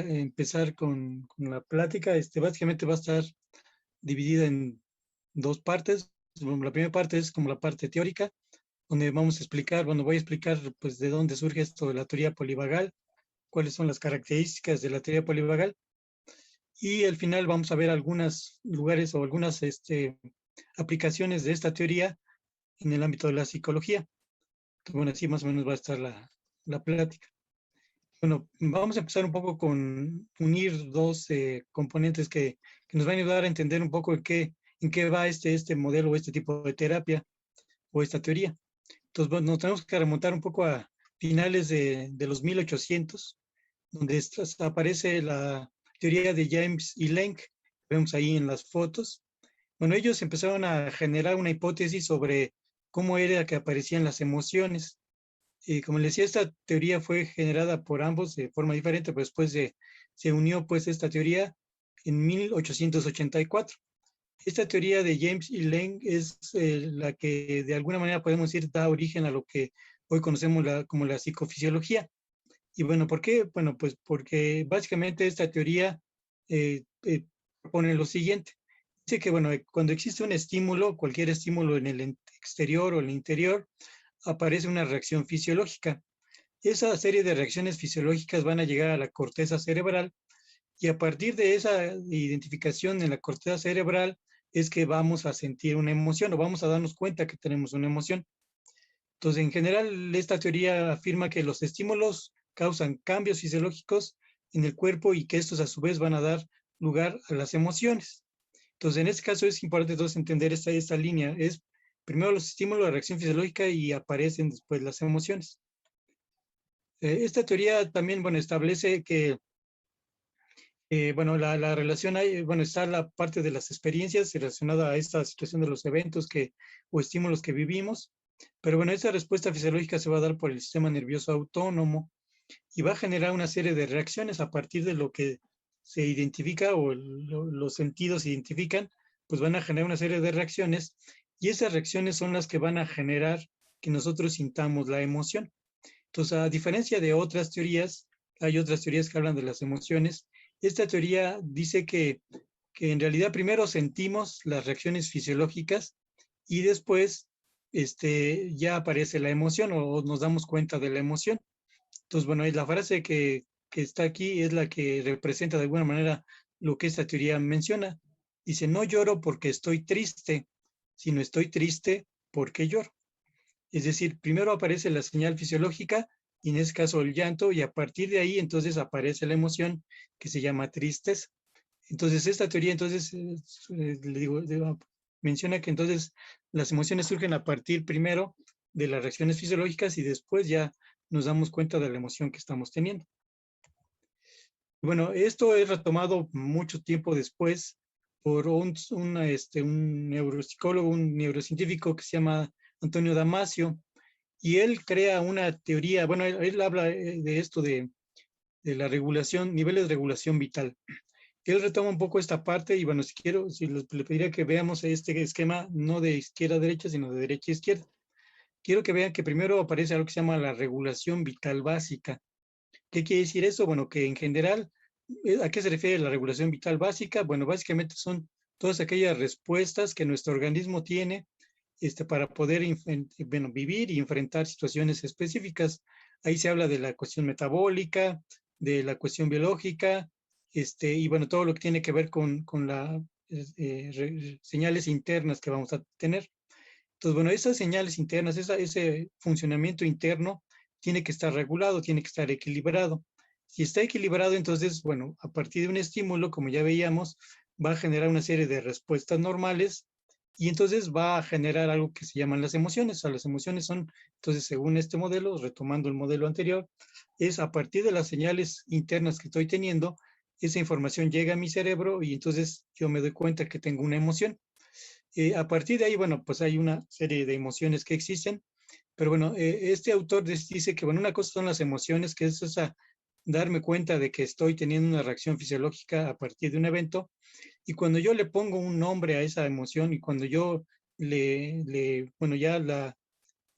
empezar con la plática. Básicamente va a estar dividida en dos partes. Bueno, la primera parte es como la parte teórica, donde vamos a explicar, bueno, voy a explicar pues de dónde surge esto de la teoría polivagal, cuáles son las características de la teoría polivagal, y al final vamos a ver algunos lugares o algunas aplicaciones de esta teoría en el ámbito de la psicología. Entonces, bueno, así más o menos va a estar la plática. Bueno, vamos a empezar un poco con unir dos componentes que nos van a ayudar a entender un poco en qué va este modelo o este tipo de terapia o esta teoría. Entonces, bueno, nos tenemos que remontar un poco a finales de los 1800, donde aparece la teoría de James y Lenk, vemos ahí en las fotos. Bueno, ellos empezaron a generar una hipótesis sobre cómo era que aparecían las emociones. Y como les decía, esta teoría fue generada por ambos de forma diferente, pero después se unió pues esta teoría en 1884. Esta teoría de James y Lang es la que de alguna manera podemos decir da origen a lo que hoy conocemos como la psicofisiología. Y bueno, ¿por qué? Bueno, pues porque básicamente esta teoría propone lo siguiente. Dice que, bueno, cuando existe un estímulo, cualquier estímulo en el exterior o en el interior, aparece una reacción fisiológica. Esa serie de reacciones fisiológicas van a llegar a la corteza cerebral y a partir de esa identificación en la corteza cerebral es que vamos a sentir una emoción o vamos a darnos cuenta que tenemos una emoción. Entonces, en general, esta teoría afirma que los estímulos causan cambios fisiológicos en el cuerpo y que estos a su vez van a dar lugar a las emociones. Entonces, en este caso es importante entonces entender esta línea. Es primero los estímulos, la reacción fisiológica y aparecen después las emociones. Esta teoría también, bueno, establece que, bueno, la relación hay, bueno, está la parte de las experiencias relacionada a esta situación de los eventos o estímulos que vivimos, pero bueno, esa respuesta fisiológica se va a dar por el sistema nervioso autónomo y va a generar una serie de reacciones a partir de lo que se identifica o los sentidos se identifican, pues van a generar una serie de reacciones y esas reacciones son las que van a generar que nosotros sintamos la emoción. Entonces, a diferencia de otras teorías, hay otras teorías que hablan de las emociones. Esta teoría dice que en realidad primero sentimos las reacciones fisiológicas y después ya aparece la emoción o nos damos cuenta de la emoción. Entonces, bueno, la frase que está aquí es la que representa de alguna manera lo que esta teoría menciona. Dice, no lloro porque estoy triste, sino estoy triste porque lloro. Es decir, primero aparece la señal fisiológica, y en este caso el llanto, y a partir de ahí entonces aparece la emoción que se llama tristeza. Entonces, esta teoría entonces le digo, menciona que entonces las emociones surgen a partir primero de las reacciones fisiológicas y después ya nos damos cuenta de la emoción que estamos teniendo. Bueno, esto es retomado mucho tiempo después por un neuropsicólogo, un neurocientífico que se llama Antonio Damasio, y él crea una teoría, bueno, él habla de esto de la regulación, niveles de regulación vital. Él retoma un poco esta parte y bueno, si le pediría que veamos este esquema no de izquierda a derecha, sino de derecha a izquierda. Quiero que vean que primero aparece algo que se llama la regulación vital básica. ¿Qué quiere decir eso? Bueno, que en general, ¿a qué se refiere la regulación vital básica? Bueno, básicamente son todas aquellas respuestas que nuestro organismo tiene para poder bueno, vivir y enfrentar situaciones específicas. Ahí se habla de la cuestión metabólica, de la cuestión biológica, y bueno, todo lo que tiene que ver con las señales internas que vamos a tener. Entonces, bueno, esas señales internas, ese funcionamiento interno tiene que estar regulado, tiene que estar equilibrado. Si está equilibrado, entonces, bueno, a partir de un estímulo, como ya veíamos, va a generar una serie de respuestas normales y entonces va a generar algo que se llaman las emociones. O sea, las emociones son, entonces, según este modelo, retomando el modelo anterior, es a partir de las señales internas que estoy teniendo, esa información llega a mi cerebro y entonces yo me doy cuenta que tengo una emoción. A partir de ahí, bueno, pues hay una serie de emociones que existen, pero bueno, este autor dice que, bueno, una cosa son las emociones, que es esa, darme cuenta de que estoy teniendo una reacción fisiológica a partir de un evento, y cuando yo le pongo un nombre a esa emoción y cuando yo bueno, ya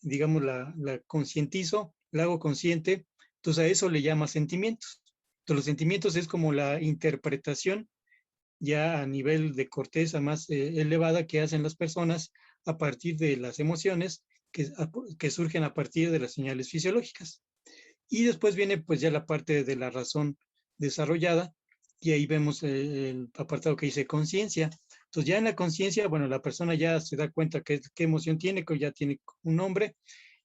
digamos, la concientizo, la hago consciente, entonces a eso le llama sentimientos. Entonces, los sentimientos es como la interpretación ya a nivel de corteza más elevada que hacen las personas a partir de las emociones que surgen a partir de las señales fisiológicas. Y después viene pues ya la parte de la razón desarrollada y ahí vemos el apartado que dice conciencia. Entonces ya en la conciencia, bueno, la persona ya se da cuenta qué emoción tiene, que ya tiene un nombre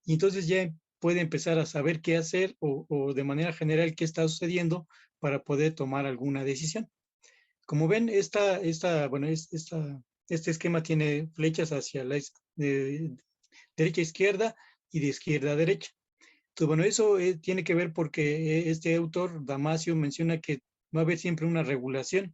y entonces ya puede empezar a saber qué hacer o de manera general qué está sucediendo para poder tomar alguna decisión. Como ven, bueno, este esquema tiene flechas hacia la derecha a izquierda y de izquierda a derecha. Entonces, bueno, eso tiene que ver porque este autor, Damasio, menciona que va a haber siempre una regulación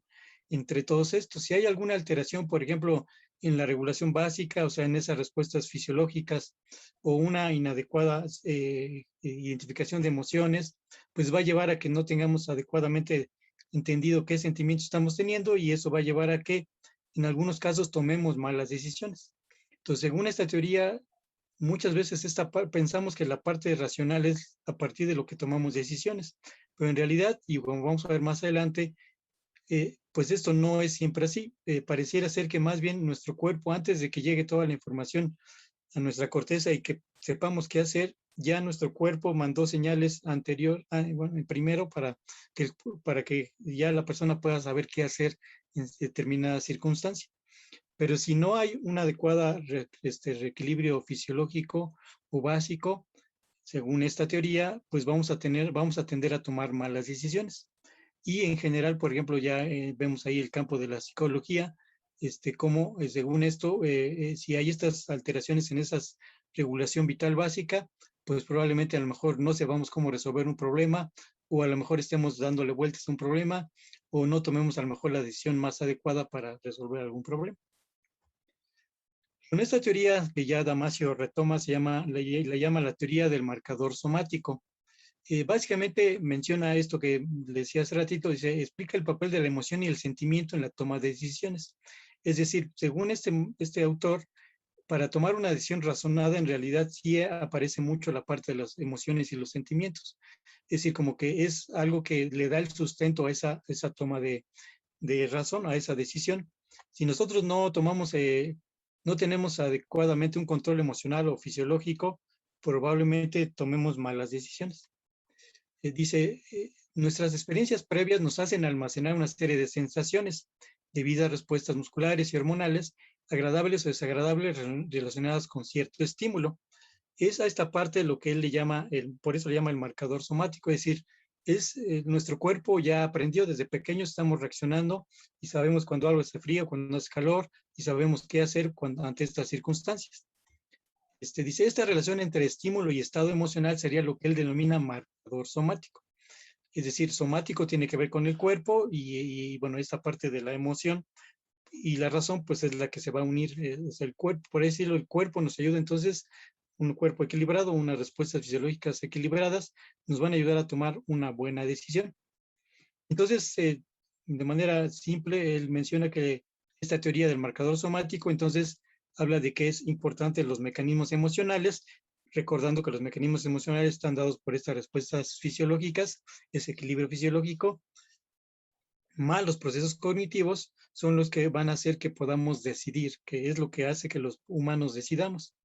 entre todos estos. Si hay alguna alteración, por ejemplo, en la regulación básica, o sea, en esas respuestas fisiológicas, o una inadecuada identificación de emociones, pues va a llevar a que no tengamos adecuadamente entendido qué sentimientos estamos teniendo y eso va a llevar a que en algunos casos tomemos malas decisiones. Entonces, según esta teoría, muchas veces pensamos que la parte racional es a partir de lo que tomamos decisiones, pero en realidad, y como vamos a ver más adelante, pues esto no es siempre así. Pareciera ser que más bien nuestro cuerpo, antes de que llegue toda la información a nuestra corteza y que sepamos qué hacer, ya nuestro cuerpo mandó señales bueno, primero para que ya la persona pueda saber qué hacer en determinada circunstancia. Pero si no hay un adecuado reequilibrio fisiológico o básico, según esta teoría, pues vamos a tender a tomar malas decisiones. Y en general, por ejemplo, ya vemos ahí el campo de la psicología, cómo según esto, si hay estas alteraciones en esa regulación vital básica, pues probablemente a lo mejor no sepamos cómo resolver un problema, o a lo mejor estemos dándole vueltas a un problema, o no tomemos a lo mejor la decisión más adecuada para resolver algún problema. Con esta teoría que ya Damasio retoma, le llama la teoría del marcador somático. Básicamente menciona esto que le decía hace ratito, dice, explica el papel de la emoción y el sentimiento en la toma de decisiones. Es decir, según este autor, para tomar una decisión razonada, en realidad sí aparece mucho la parte de las emociones y los sentimientos. Es decir, como que es algo que le da el sustento a esa toma de razón, a esa decisión. Si nosotros no tenemos adecuadamente un control emocional o fisiológico, probablemente tomemos malas decisiones. Dice, nuestras experiencias previas nos hacen almacenar una serie de sensaciones debido a respuestas musculares y hormonales, agradables o desagradables relacionadas con cierto estímulo. Es a esta parte lo que él le llama, por eso le llama el marcador somático, es decir, nuestro cuerpo ya aprendió desde pequeños, estamos reaccionando y sabemos cuando algo hace frío, cuando hace calor y sabemos qué hacer ante estas circunstancias. Dice, esta relación entre estímulo y estado emocional sería lo que él denomina marcador somático. Es decir, somático tiene que ver con el cuerpo bueno, esta parte de la emoción y la razón pues es la que se va a unir, es el cuerpo, por decirlo, el cuerpo nos ayuda entonces, un cuerpo equilibrado, unas respuestas fisiológicas equilibradas nos van a ayudar a tomar una buena decisión. Entonces, de manera simple, él menciona que esta teoría del marcador somático, entonces, habla de que es importante los mecanismos emocionales, recordando que los mecanismos emocionales están dados por estas respuestas fisiológicas, ese equilibrio fisiológico, más los procesos cognitivos son los que van a hacer que podamos decidir, que es lo que hace que los humanos decidamos.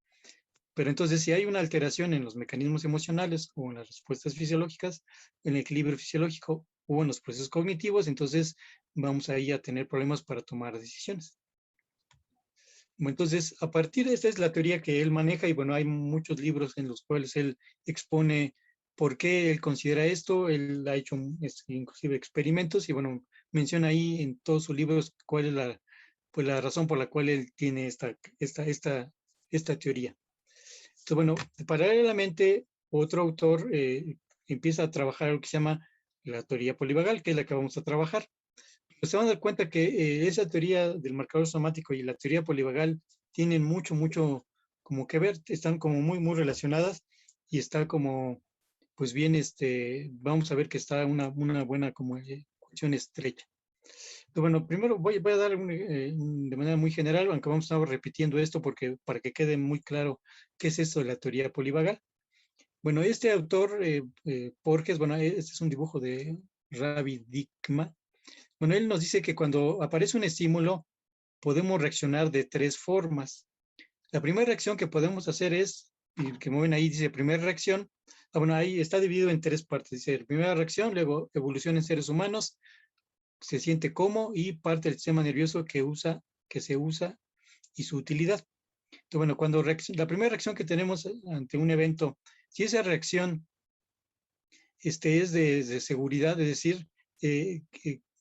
Pero entonces, si hay una alteración en los mecanismos emocionales o en las respuestas fisiológicas, en el equilibrio fisiológico o en los procesos cognitivos, entonces vamos ahí a tener problemas para tomar decisiones. Bueno, entonces, a partir de esta es la teoría que él maneja y bueno, hay muchos libros en los cuales él expone por qué él considera esto, él ha hecho inclusive experimentos y bueno, menciona ahí en todos sus libros cuál es pues, la razón por la cual él tiene esta teoría. Entonces, bueno, paralelamente, otro autor empieza a trabajar lo que se llama la teoría polivagal, que es la que vamos a trabajar. Pero se van a dar cuenta que esa teoría del marcador somático y la teoría polivagal tienen mucho como que ver, están como muy relacionadas y está como, pues bien, vamos a ver que está una buena como cuestión estrecha. Entonces, bueno, primero voy a dar de manera muy general, aunque vamos a estar repitiendo esto para que quede muy claro qué es eso de la teoría polivagal. Bueno, este autor, Porges, bueno, este es un dibujo de Ravi Dikma. Bueno, él nos dice que cuando aparece un estímulo, podemos reaccionar de tres formas. La primera reacción que podemos hacer es, y que mueven ahí, dice primera reacción. Bueno, ahí está dividido en tres partes. Dice primera reacción, luego evolución en seres humanos, se siente como, y parte del sistema nervioso que se usa y su utilidad. Entonces, bueno, cuando la primera reacción que tenemos ante un evento, si esa reacción es de seguridad, es decir, que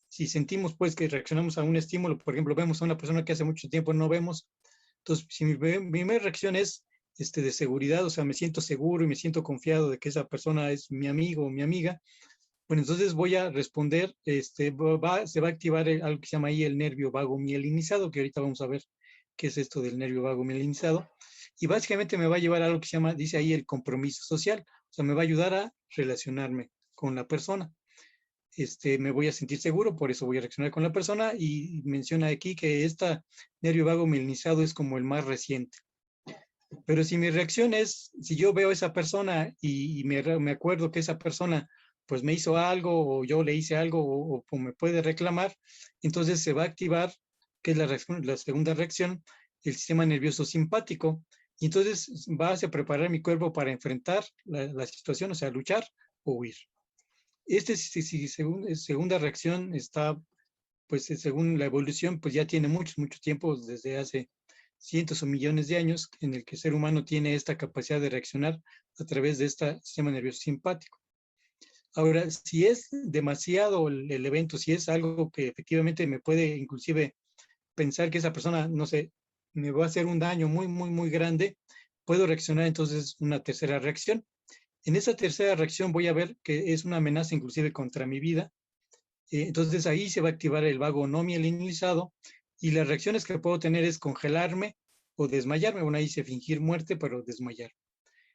si sentimos pues que reaccionamos a un estímulo, por ejemplo, vemos a una persona que hace mucho tiempo no vemos, entonces si mi primera reacción es de seguridad, o sea, me siento seguro y me siento confiado de que esa persona es mi amigo o mi amiga, bueno, entonces voy a responder, se va a activar algo que se llama ahí el nervio vago mielinizado, que ahorita vamos a ver qué es esto del nervio vago mielinizado, y básicamente me va a llevar a algo que se llama, dice ahí, el compromiso social, o sea, me va a ayudar a relacionarme con la persona. Me voy a sentir seguro, por eso voy a reaccionar con la persona, y menciona aquí que este nervio vago mielinizado es como el más reciente. Pero si mi reacción es, si yo veo a esa persona y me acuerdo que esa persona pues me hizo algo o yo le hice algo o me puede reclamar, entonces se va a activar, que es la segunda reacción, el sistema nervioso simpático. Y entonces va a preparar mi cuerpo para enfrentar la situación, o sea, luchar o huir. Segunda reacción está, pues según la evolución, pues ya tiene mucho tiempo, desde hace cientos o millones de años, en el que el ser humano tiene esta capacidad de reaccionar a través de este sistema nervioso simpático. Ahora, si es demasiado el evento, si es algo que efectivamente me puede inclusive pensar que esa persona, no sé, me va a hacer un daño muy grande, puedo reaccionar entonces una tercera reacción. En esa tercera reacción voy a ver que es una amenaza inclusive contra mi vida. Entonces ahí se va a activar el vago no mielinizado, y las reacciones que puedo tener es congelarme o desmayarme. Bueno, ahí dice fingir muerte, pero desmayar.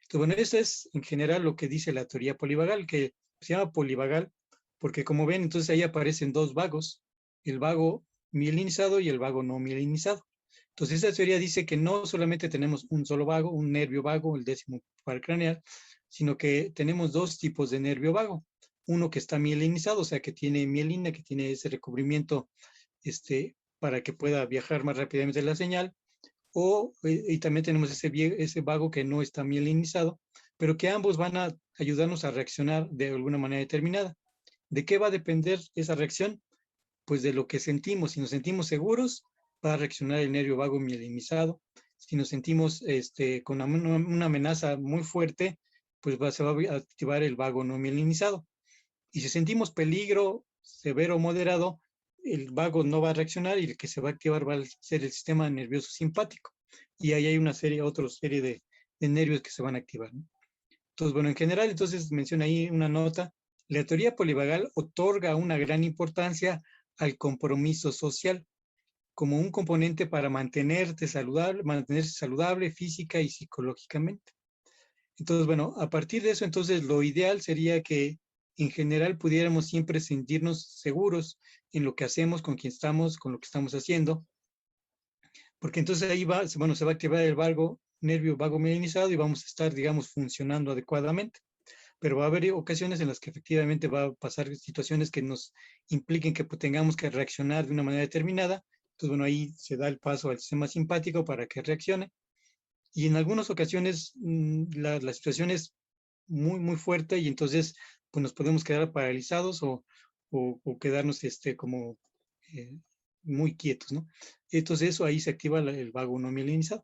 Entonces, bueno, eso es en general lo que dice la teoría polivagal, que se llama polivagal porque, como ven, entonces ahí aparecen dos vagos, el vago mielinizado y el vago no mielinizado. Entonces, esta teoría dice que no solamente tenemos un solo vago, un nervio vago, el décimo par craneal, sino que tenemos dos tipos de nervio vago. Uno que está mielinizado, o sea, que tiene mielina, que tiene ese recubrimiento para que pueda viajar más rápidamente la señal, y también tenemos ese vago que no está mielinizado, pero que ambos van a ayudarnos a reaccionar de alguna manera determinada. ¿De qué va a depender esa reacción? Pues de lo que sentimos. Si nos sentimos seguros, va a reaccionar el nervio vago mielinizado. Si nos sentimos con una amenaza muy fuerte, pues se va a activar el vago no mielinizado. Y si sentimos peligro severo o moderado, el vago no va a reaccionar, y el que se va a activar va a ser el sistema nervioso simpático. Y ahí hay otra serie de nervios que se van a activar, ¿no? Entonces, bueno, en general, entonces menciona ahí una nota. La teoría polivagal otorga una gran importancia al compromiso social como un componente para mantenerse saludable física y psicológicamente. Entonces, bueno, a partir de eso, entonces lo ideal sería que en general pudiéramos siempre sentirnos seguros en lo que hacemos, con quien estamos, con lo que estamos haciendo, porque entonces ahí bueno, se va a activar el nervio vago mielinizado, y vamos a estar, digamos, funcionando adecuadamente. Pero va a haber ocasiones en las que efectivamente va a pasar situaciones que nos impliquen que pues, tengamos que reaccionar de una manera determinada. Entonces, bueno, ahí se da el paso al sistema simpático para que reaccione. Y en algunas ocasiones la situación es muy fuerte, y entonces pues nos podemos quedar paralizados o quedarnos como eh, muy quietos, ¿no? Entonces eso ahí se activa el vago no mielinizado.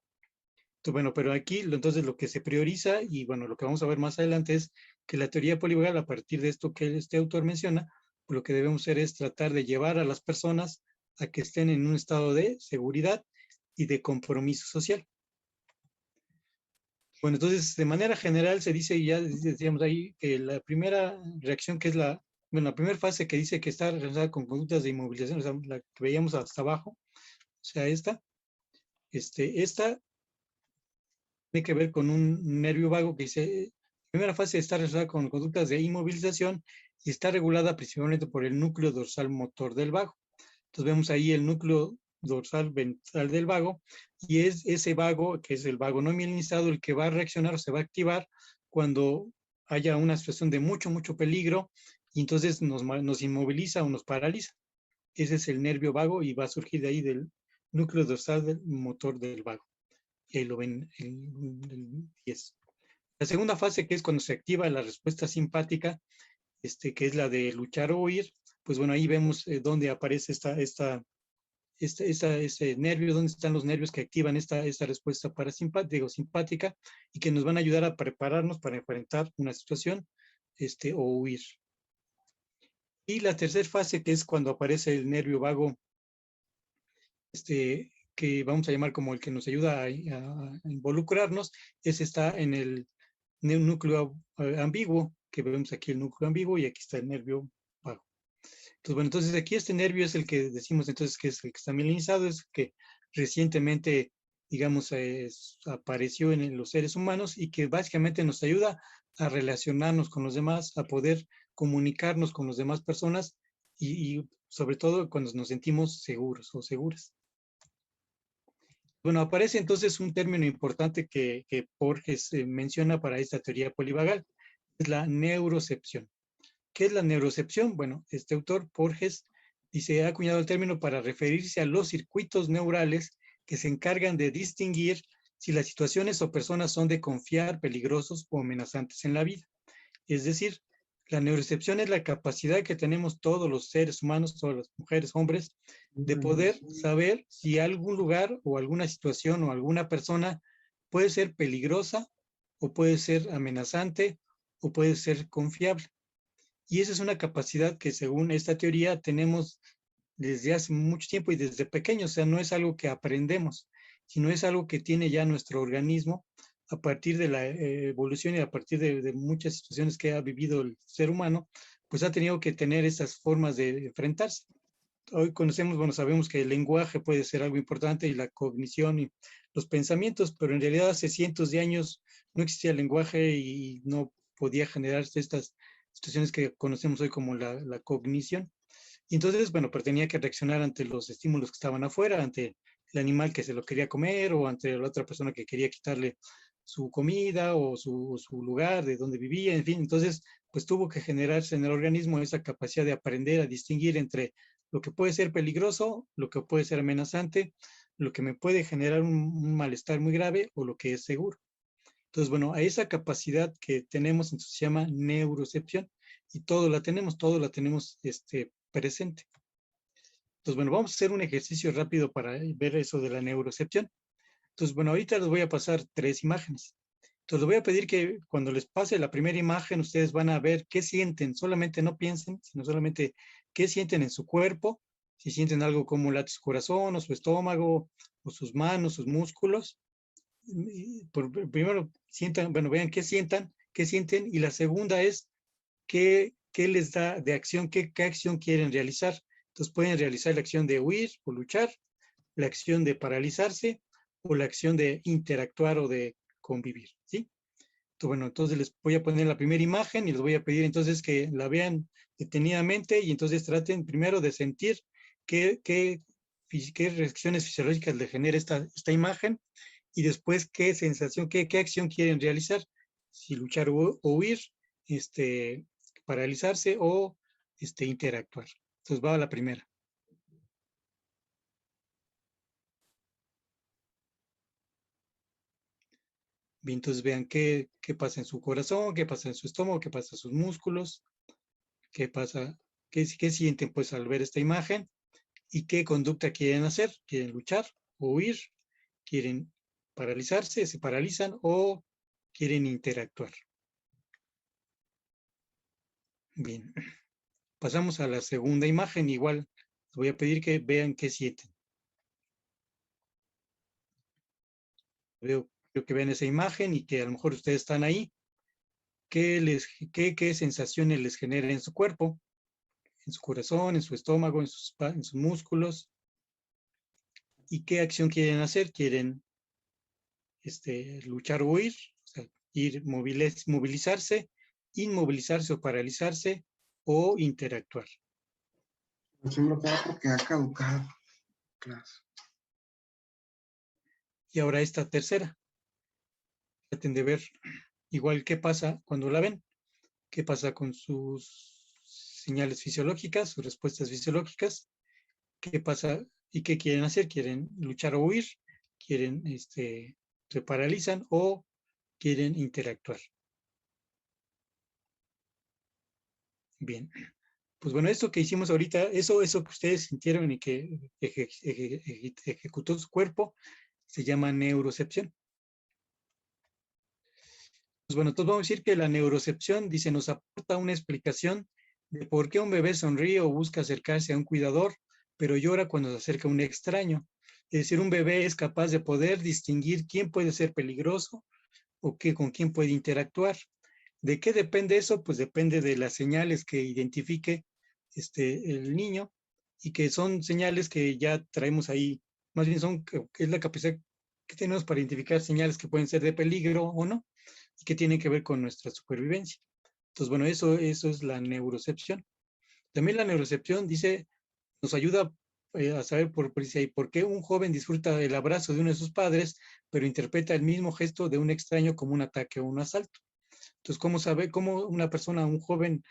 Entonces, bueno, pero aquí entonces lo que se prioriza, y bueno, lo que vamos a ver más adelante, es que la teoría polivagal, a partir de esto que este autor menciona, pues lo que debemos hacer es tratar de llevar a las personas a que estén en un estado de seguridad y de compromiso social. Bueno, entonces, de manera general se dice, y ya decíamos ahí, que la primera reacción, que es la primera fase, que dice que está relacionada con conductas de inmovilización, o sea, la que veíamos hasta abajo, o sea, esta tiene que ver con un nervio vago que dice, la primera fase está relacionada con conductas de inmovilización y está regulada principalmente por el núcleo dorsal motor del vago. Entonces vemos ahí el núcleo dorsal ventral del vago, y es ese vago, que es el vago no mielinizado, el que va a reaccionar o se va a activar cuando haya una situación de mucho peligro, y entonces nos inmoviliza o nos paraliza. Ese es el nervio vago y va a surgir de ahí del núcleo dorsal del motor del vago. Y ahí lo ven el 10. La segunda fase, que es cuando se activa la respuesta simpática, que es la de luchar o huir, pues bueno, ahí vemos dónde aparece ese nervio, dónde están los nervios que activan esta respuesta parasimpática o simpática y que nos van a ayudar a prepararnos para enfrentar una situación o huir. Y la tercera fase, que es cuando aparece el nervio vago, que vamos a llamar como el que nos ayuda a involucrarnos, está en el núcleo ambiguo, que vemos aquí el núcleo ambiguo y aquí está el nervio vago. Entonces, bueno, entonces aquí este nervio es el que decimos entonces que es el que está mielinizado, es que recientemente, digamos, apareció en los seres humanos y que básicamente nos ayuda a relacionarnos con los demás, a poder comunicarnos con las demás personas y sobre todo cuando nos sentimos seguros o seguras. Bueno, aparece entonces un término importante que Porges menciona para esta teoría polivagal, es la neurocepción. ¿Qué es la neurocepción? Bueno, este autor, Porges, dice, ha acuñado el término para referirse a los circuitos neurales que se encargan de distinguir si las situaciones o personas son de confiar, peligrosos o amenazantes en la vida. Es decir, la neurocepción es la capacidad que tenemos todos los seres humanos, todas las mujeres, hombres, de poder saber si algún lugar o alguna situación o alguna persona puede ser peligrosa o puede ser amenazante o puede ser confiable. Y esa es una capacidad que según esta teoría tenemos desde hace mucho tiempo y desde pequeños, o sea, no es algo que aprendemos, sino es algo que tiene ya nuestro organismo a partir de la evolución y a partir de muchas situaciones que ha vivido el ser humano, pues ha tenido que tener esas formas de enfrentarse. Hoy conocemos, bueno, sabemos que el lenguaje puede ser algo importante y la cognición y los pensamientos, pero en realidad hace cientos de años no existía el lenguaje y no podía generarse estas situaciones que conocemos hoy como la cognición. Y entonces, bueno, pero tenía que reaccionar ante los estímulos que estaban afuera, ante el animal que se lo quería comer o ante la otra persona que quería quitarle su comida o su lugar de donde vivía, en fin. Entonces, pues tuvo que generarse en el organismo esa capacidad de aprender a distinguir entre lo que puede ser peligroso, lo que puede ser amenazante, lo que me puede generar un malestar muy grave o lo que es seguro. Entonces, bueno, a esa capacidad que tenemos, entonces se llama neurocepción y todo la tenemos presente. Entonces, bueno, vamos a hacer un ejercicio rápido para ver eso de la neurocepción. Entonces, bueno, ahorita les voy a pasar 3 imágenes. Entonces, les voy a pedir que cuando les pase la primera imagen, ustedes van a ver qué sienten. Solamente no piensen, sino solamente qué sienten en su cuerpo. Si sienten algo como late su corazón o su estómago o sus manos, sus músculos. Primero sientan, bueno, vean qué sienten. Y la segunda es qué les da de acción, qué acción quieren realizar. Entonces pueden realizar la acción de huir o luchar, la acción de paralizarse o la acción de interactuar o de convivir, ¿sí? Entonces, bueno, entonces les voy a poner la primera imagen y les voy a pedir entonces que la vean detenidamente y entonces traten primero de sentir qué reacciones fisiológicas le genera esta imagen y después qué sensación, qué acción quieren realizar, si luchar o huir, paralizarse o interactuar. Entonces va a la primera. Bien, entonces vean qué pasa en su corazón, qué pasa en su estómago, qué pasa en sus músculos, qué pasa, qué sienten pues al ver esta imagen y qué conducta quieren hacer. ¿Quieren luchar o huir? ¿Quieren paralizarse, se paralizan o quieren interactuar? Bien, pasamos a la segunda imagen. Igual les voy a pedir que vean qué sienten. Creo que vean esa imagen y que a lo mejor ustedes están ahí. ¿Qué sensaciones les genera en su cuerpo, en su corazón, en su estómago, en sus músculos? ¿Y qué acción quieren hacer? ¿Quieren luchar o huir? O sea, movilizarse, inmovilizarse o paralizarse o interactuar. Estoy bloqueado porque ha caducado. Claro. Y ahora esta tercera. Traten de ver igual qué pasa cuando la ven, qué pasa con sus señales fisiológicas, sus respuestas fisiológicas. ¿Qué pasa y qué quieren hacer? ¿Quieren luchar o huir? ¿Quieren, se paralizan o quieren interactuar? Bien. Pues bueno, esto que hicimos ahorita, eso que ustedes sintieron y que ejecutó su cuerpo, se llama neurocepción. Pues bueno, entonces vamos a decir que la neurocepción, dice, nos aporta una explicación de por qué un bebé sonríe o busca acercarse a un cuidador, pero llora cuando se acerca a un extraño. Es decir, un bebé es capaz de poder distinguir quién puede ser peligroso o con quién puede interactuar. ¿De qué depende eso? Pues depende de las señales que identifique el niño y que son señales que ya traemos ahí, más bien que es la capacidad que tenemos para identificar señales que pueden ser de peligro o no y que tienen que ver con nuestra supervivencia. Entonces, bueno, eso es la neurocepción. También la neurocepción dice, nos ayuda a saber por qué un joven disfruta el abrazo de uno de sus padres, pero interpreta el mismo gesto de un extraño como un ataque o un asalto. Entonces, ¿cómo sabe cómo una persona, un joven,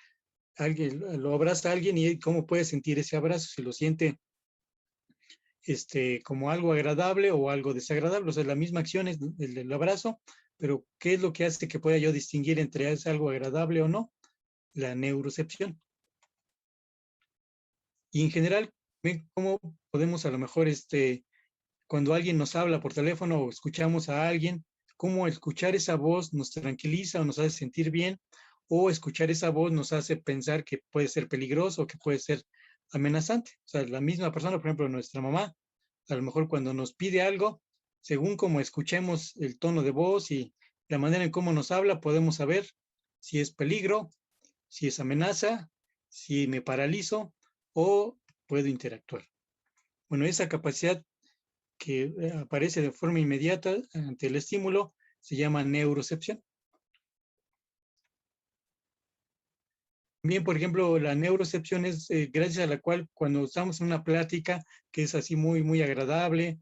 alguien lo abraza a alguien y cómo puede sentir ese abrazo? Si lo siente como algo agradable o algo desagradable. O sea, la misma acción es el abrazo, pero ¿qué es lo que hace que pueda yo distinguir entre es algo agradable o no? La neurocepción. Y en general, ven cómo podemos a lo mejor, cuando alguien nos habla por teléfono o escuchamos a alguien, cómo escuchar esa voz nos tranquiliza o nos hace sentir bien, o escuchar esa voz nos hace pensar que puede ser peligroso o que puede ser amenazante. O sea, la misma persona, por ejemplo, nuestra mamá, a lo mejor cuando nos pide algo, según como escuchemos el tono de voz y la manera en cómo nos habla, podemos saber si es peligro, si es amenaza, si me paralizo o puedo interactuar. Bueno, esa capacidad que aparece de forma inmediata ante el estímulo se llama neurocepción. También, por ejemplo, la neurocepción es gracias a la cual cuando estamos en una plática que es así muy, muy agradable,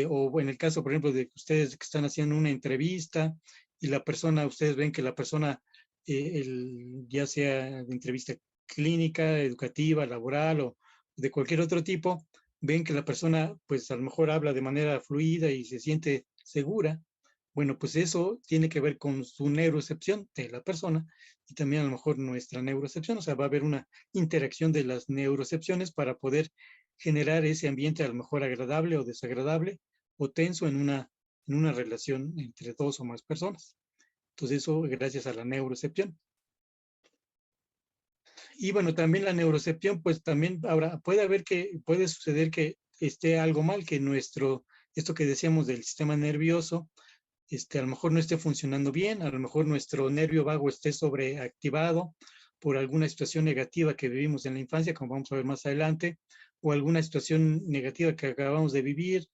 o en el caso, por ejemplo, de ustedes que están haciendo una entrevista y la persona, ustedes ven que la persona, ya sea de entrevista clínica, educativa, laboral o de cualquier otro tipo, ven que la persona, pues a lo mejor habla de manera fluida y se siente segura. Bueno, pues eso tiene que ver con su neurocepción de la persona y también a lo mejor nuestra neurocepción, o sea, va a haber una interacción de las neurocepciones para poder generar ese ambiente a lo mejor agradable o desagradable o tenso en una relación entre dos o más personas. Entonces eso gracias a la neurocepción. Y bueno, también la neurocepción, pues también ahora puede suceder que esté algo mal, que esto que decíamos del sistema nervioso, a lo mejor no esté funcionando bien, a lo mejor nuestro nervio vago esté sobreactivado por alguna situación negativa que vivimos en la infancia, como vamos a ver más adelante, o alguna situación negativa que acabamos de vivir.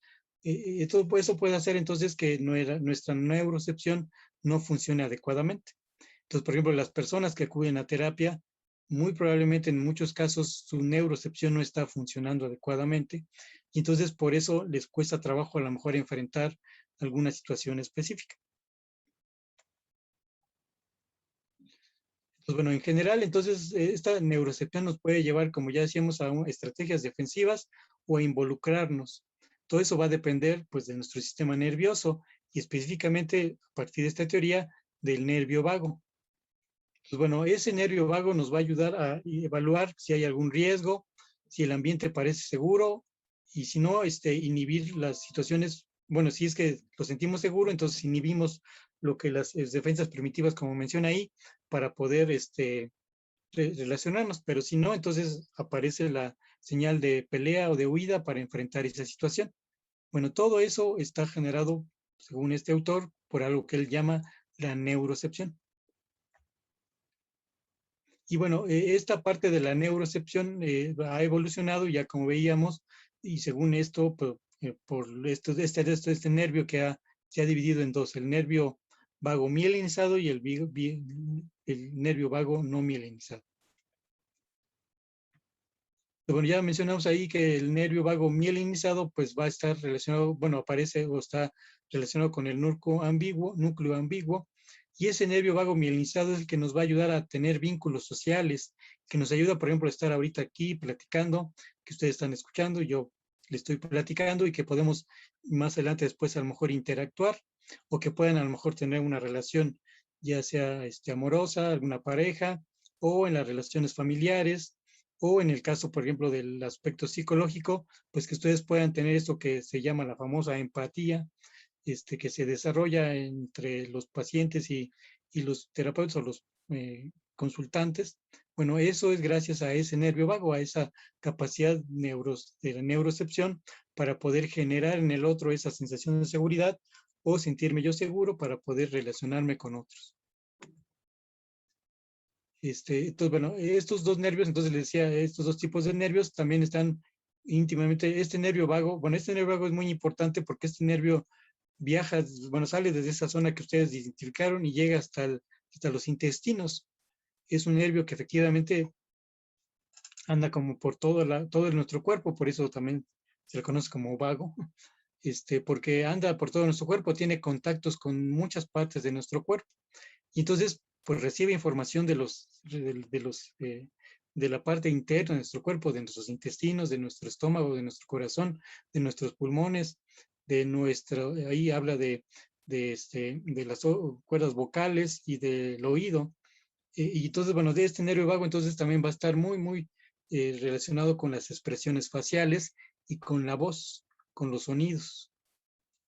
Todo eso puede hacer entonces que nuestra neurocepción no funcione adecuadamente. Entonces, por ejemplo, las personas que acuden a terapia, muy probablemente en muchos casos su neurocepción no está funcionando adecuadamente y entonces por eso les cuesta trabajo a lo mejor enfrentar alguna situación específica. Pues bueno, en general, entonces, esta neurocepción nos puede llevar, como ya decíamos, a estrategias defensivas o a involucrarnos. Todo eso va a depender, pues, de nuestro sistema nervioso y específicamente, a partir de esta teoría, del nervio vago. Pues bueno, ese nervio vago nos va a ayudar a evaluar si hay algún riesgo, si el ambiente parece seguro y si no, inhibir las situaciones. Bueno, si es que lo sentimos seguro, entonces inhibimos lo que las defensas primitivas, como menciona ahí, para poder relacionarnos. Pero si no, entonces aparece la señal de pelea o de huida para enfrentar esa situación. Bueno, todo eso está generado, según este autor, por algo que él llama la neurocepción. Y bueno, esta parte de la neurocepción ha evolucionado ya como veíamos, y según esto, por este nervio que se ha dividido en dos, el nervio vago mielinizado y el nervio vago no mielinizado. Bueno, ya mencionamos ahí que el nervio vago mielinizado pues va a estar relacionado, bueno, aparece o está relacionado con el núcleo ambiguo, Y ese nervio vago mielinizado es el que nos va a ayudar a tener vínculos sociales, que nos ayuda, por ejemplo, a estar ahorita aquí platicando, que ustedes están escuchando, yo le estoy platicando y que podemos más adelante después a lo mejor interactuar o que puedan a lo mejor tener una relación ya sea amorosa, alguna pareja o en las relaciones familiares o en el caso, por ejemplo, del aspecto psicológico, pues que ustedes puedan tener esto que se llama la famosa empatía, que se desarrolla entre los pacientes y los terapeutas o los consultantes. Bueno, eso es gracias a ese nervio vago, a esa capacidad de la neurocepción para poder generar en el otro esa sensación de seguridad o sentirme yo seguro para poder relacionarme con otros. Entonces, bueno, estos dos nervios, entonces les decía, estos dos tipos de nervios también están íntimamente, este nervio vago, bueno, este nervio vago es muy importante porque este nervio viaja, bueno, sale desde esa zona que ustedes identificaron y llega hasta los intestinos. Es un nervio que efectivamente anda como por todo nuestro cuerpo, por eso también se le conoce como vago, porque anda por todo nuestro cuerpo, tiene contactos con muchas partes de nuestro cuerpo. Y entonces, pues recibe información de la parte interna de nuestro cuerpo, de nuestros intestinos, de nuestro estómago, de nuestro corazón, de nuestros pulmones, ahí habla de las cuerdas vocales y del oído. Y entonces, bueno, de este nervio vago, entonces también va a estar muy, muy relacionado con las expresiones faciales y con la voz, con los sonidos.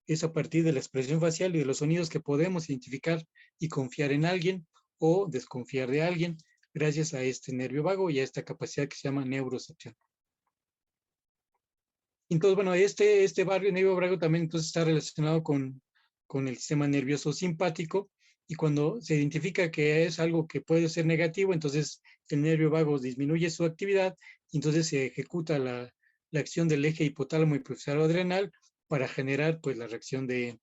Es a partir de la expresión facial y de los sonidos que podemos identificar y confiar en alguien o desconfiar de alguien gracias a este nervio vago y a esta capacidad que se llama neurocepción. Entonces, bueno, este nervio vago también entonces está relacionado con el sistema nervioso simpático y cuando se identifica que es algo que puede ser negativo, entonces el nervio vago disminuye su actividad y entonces se ejecuta la acción del eje hipotálamo hipofisal adrenal para generar pues la reacción de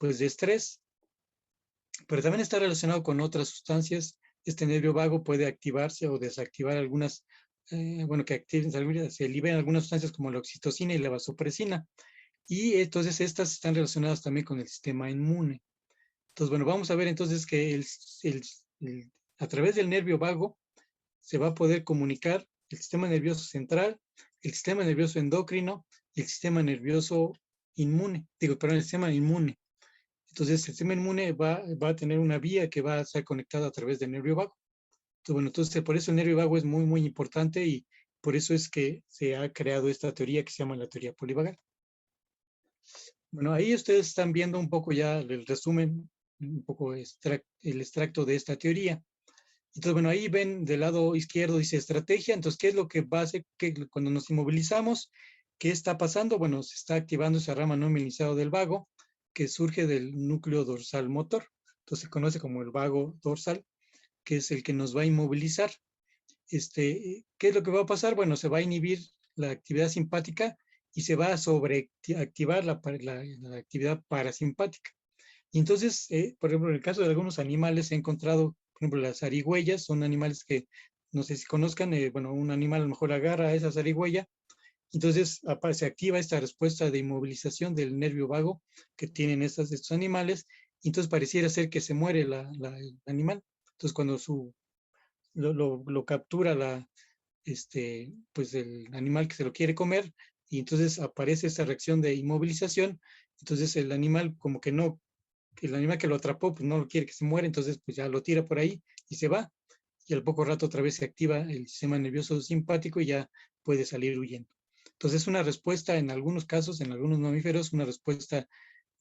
estrés, pero también está relacionado con otras sustancias. Este nervio vago puede activarse o desactivar algunas, bueno, que activen, se liberan algunas sustancias como la oxitocina y la vasopresina. Y entonces estas están relacionadas también con el sistema inmune. Entonces, bueno, vamos a ver entonces que a través del nervio vago se va a poder comunicar el sistema nervioso central, el sistema nervioso endocrino y el sistema nervioso el sistema inmune. Entonces, el sistema inmune va a tener una vía que va a estar conectada a través del nervio vago. Entonces, bueno, entonces por eso el nervio vago es muy, muy importante y por eso es que se ha creado esta teoría que se llama la teoría polivagal. Bueno, ahí ustedes están viendo un poco ya el resumen, un poco el extracto de esta teoría. Entonces, bueno, ahí ven del lado izquierdo dice estrategia. Entonces, ¿qué es lo que va a hacer cuando nos inmovilizamos? ¿Qué está pasando? Bueno, se está activando esa rama no mielinizada del vago que surge del núcleo dorsal motor. Entonces, se conoce como el vago dorsal, que es el que nos va a inmovilizar. ¿Qué es lo que va a pasar? Bueno, se va a inhibir la actividad simpática y se va a sobreactivar la actividad parasimpática. Y entonces, por ejemplo, en el caso de algunos animales se ha encontrado, por ejemplo, las zarigüeyas, son animales que no sé si conozcan, bueno, un animal a lo mejor agarra a esa zarigüeya, entonces se activa esta respuesta de inmovilización del nervio vago que tienen estos animales, y entonces pareciera ser que se muere el animal. Entonces, cuando lo captura pues el animal que se lo quiere comer, y entonces aparece esta reacción de inmovilización, entonces el animal como que no, el animal que lo atrapó pues no lo quiere que se muera, entonces pues ya lo tira por ahí y se va, y al poco rato otra vez se activa el sistema nervioso simpático y ya puede salir huyendo. Entonces es una respuesta en algunos casos, en algunos mamíferos, una respuesta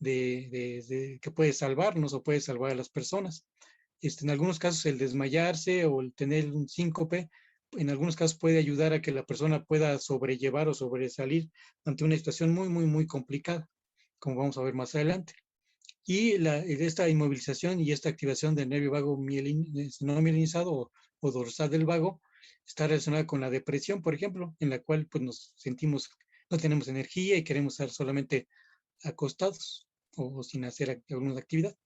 que puede salvarnos o puede salvar a las personas. En algunos casos el desmayarse o el tener un síncope, en algunos casos puede ayudar a que la persona pueda sobrellevar o sobresalir ante una situación muy, muy, muy complicada, como vamos a ver más adelante. Y esta inmovilización y esta activación del nervio vago no mielinizado o dorsal del vago está relacionada con la depresión, por ejemplo, en la cual pues nos sentimos, no tenemos energía y queremos estar solamente acostados o sin hacer alguna actividad.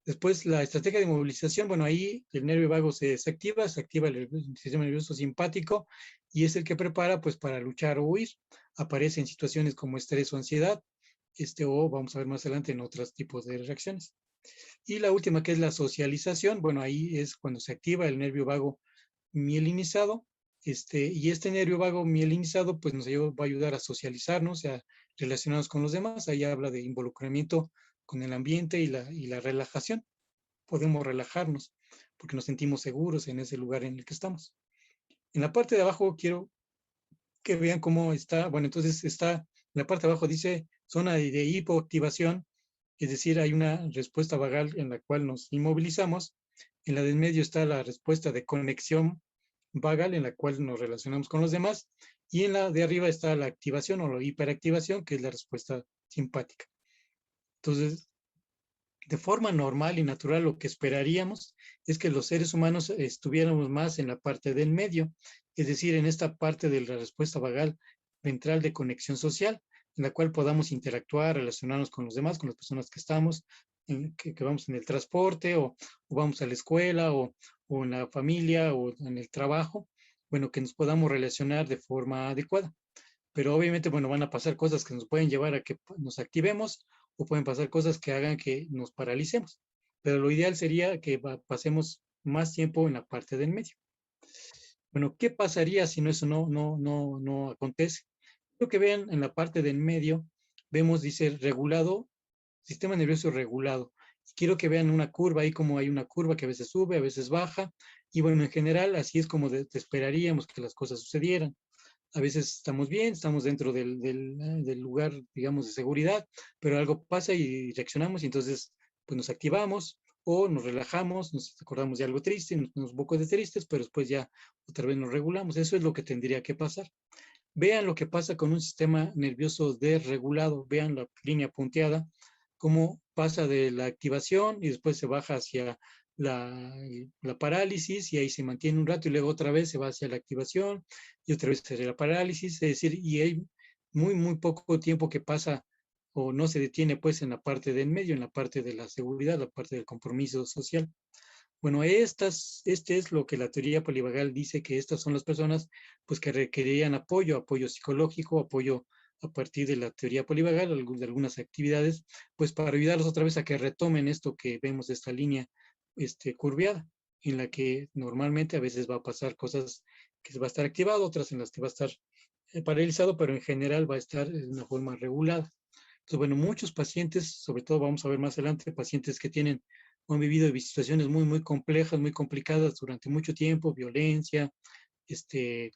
Después, la estrategia de movilización, bueno, ahí el nervio vago se desactiva, se activa el sistema nervioso simpático y es el que prepara pues para luchar o huir. Aparece en situaciones como estrés o ansiedad, o vamos a ver más adelante en otros tipos de reacciones. Y la última, que es la socialización, bueno, ahí es cuando se activa el nervio vago mielinizado, y este nervio vago mielinizado, pues nos va a ayudar a socializarnos, a relacionarnos con los demás. Ahí habla de involucramiento con el ambiente y la relajación. Podemos relajarnos porque nos sentimos seguros en ese lugar en el que estamos. En la parte de abajo quiero que vean cómo está, bueno, entonces está, en la parte de abajo dice zona de hipoactivación, es decir, hay una respuesta vagal en la cual nos inmovilizamos. En la del medio está la respuesta de conexión vagal, en la cual nos relacionamos con los demás. Y en la de arriba está la activación o la hiperactivación, que es la respuesta simpática. Entonces, de forma normal y natural, lo que esperaríamos es que los seres humanos estuviéramos más en la parte del medio, es decir, en esta parte de la respuesta vagal ventral de conexión social, en la cual podamos interactuar, relacionarnos con los demás, con las personas que estamos, que vamos en el transporte o vamos a la escuela o en la familia o en el trabajo, bueno, que nos podamos relacionar de forma adecuada. Pero obviamente, bueno, van a pasar cosas que nos pueden llevar a que nos activemos o pueden pasar cosas que hagan que nos paralicemos. Pero lo ideal sería que pasemos más tiempo en la parte del medio. Bueno, ¿qué pasaría si eso no acontece? Lo que vean en la parte del medio, vemos, dice, regulado, sistema nervioso regulado. Quiero que vean una curva, ahí como hay una curva que a veces sube, a veces baja, y bueno, en general así es como esperaríamos que las cosas sucedieran. A veces estamos bien, estamos dentro del lugar, digamos, de seguridad, pero algo pasa y reaccionamos y entonces pues nos activamos o nos relajamos, nos acordamos de algo triste, nos un poco de tristes, pero después ya otra vez nos regulamos. Eso es lo que tendría que pasar. Vean lo que pasa con un sistema nervioso desregulado, vean la línea punteada, cómo pasa de la activación y después se baja hacia la parálisis y ahí se mantiene un rato y luego otra vez se va hacia la activación y otra vez hacia la parálisis, es decir, y hay muy poco tiempo que pasa o no se detiene pues en la parte del medio, en la parte de la seguridad, la parte del compromiso social. Bueno, este es lo que la teoría polivagal dice, que estas son las personas pues, que requerirían apoyo, apoyo psicológico, apoyo a partir de la teoría polivagal, de algunas actividades, pues para ayudarlos otra vez a que retomen esto que vemos de esta línea curveada, en la que normalmente a veces va a pasar cosas que se va a estar activado, otras en las que va a estar paralizado, pero en general va a estar de una forma regulada. Entonces, bueno, muchos pacientes, sobre todo vamos a ver más adelante, pacientes que tienen o han vivido situaciones muy complejas, muy complicadas durante mucho tiempo, violencia,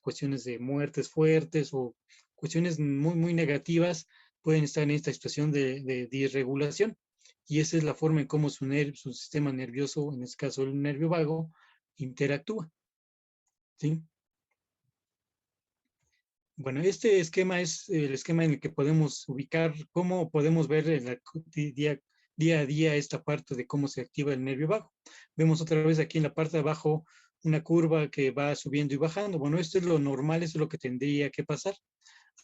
cuestiones de muertes fuertes o cuestiones muy negativas, pueden estar en esta situación de disregulación. Y esa es la forma en cómo su sistema nervioso, en este caso el nervio vago, interactúa. ¿Sí? Bueno, este esquema es el esquema en el que podemos ubicar cómo podemos ver en día a día esta parte de cómo se activa el nervio vago. Vemos otra vez aquí en la parte de abajo una curva que va subiendo y bajando. Bueno, esto es lo normal, esto es lo que tendría que pasar.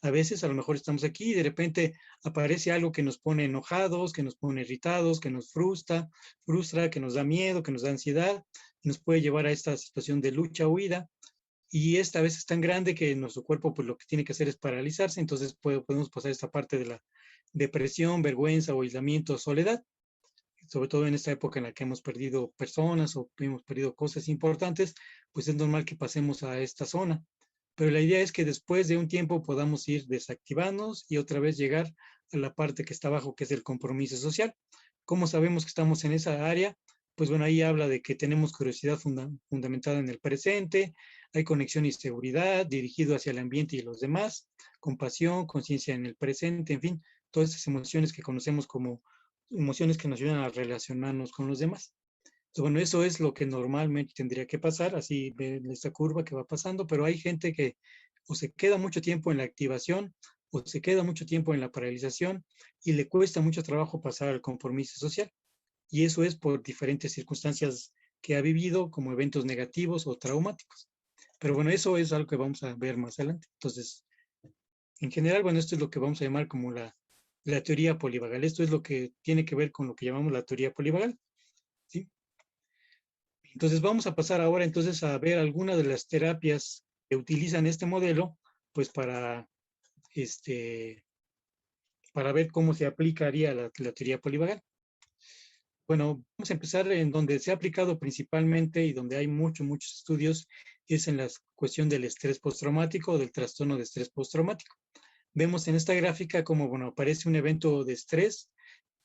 A veces a lo mejor estamos aquí y de repente aparece algo que nos pone enojados, que nos pone irritados, que nos frustra, que nos da miedo, que nos da ansiedad y nos puede llevar a esta situación de lucha-huida y esta vez es tan grande que nuestro cuerpo pues lo que tiene que hacer es paralizarse, entonces podemos pasar esta parte de la depresión, vergüenza o aislamiento, soledad, sobre todo en esta época en la que hemos perdido personas o hemos perdido cosas importantes, pues es normal que pasemos a esta zona. Pero la idea es que después de un tiempo podamos ir desactivándonos y otra vez llegar a la parte que está abajo, que es el compromiso social. ¿Cómo sabemos que estamos en esa área? Pues bueno, ahí habla de que tenemos curiosidad fundamentada en el presente, hay conexión y seguridad dirigido hacia el ambiente y los demás, compasión, conciencia en el presente, en fin, todas esas emociones que conocemos como emociones que nos ayudan a relacionarnos con los demás. Entonces, bueno, eso es lo que normalmente tendría que pasar, así ven esta curva que va pasando, pero hay gente que o se queda mucho tiempo en la activación o se queda mucho tiempo en la paralización y le cuesta mucho trabajo pasar al compromiso social. Y eso es por diferentes circunstancias que ha vivido, como eventos negativos o traumáticos. Pero bueno, eso es algo que vamos a ver más adelante. Entonces, en general, bueno, esto es lo que vamos a llamar como la teoría polivagal. Esto es lo que tiene que ver con lo que llamamos la teoría polivagal. ¿Sí? Entonces vamos a pasar ahora entonces a ver algunas de las terapias que utilizan este modelo, pues este, para ver cómo se aplicaría la teoría polivagal. Bueno, vamos a empezar en donde se ha aplicado principalmente y donde hay muchos estudios, es en la cuestión del estrés postraumático o del trastorno de estrés postraumático. Vemos en esta gráfica como, bueno, aparece un evento de estrés,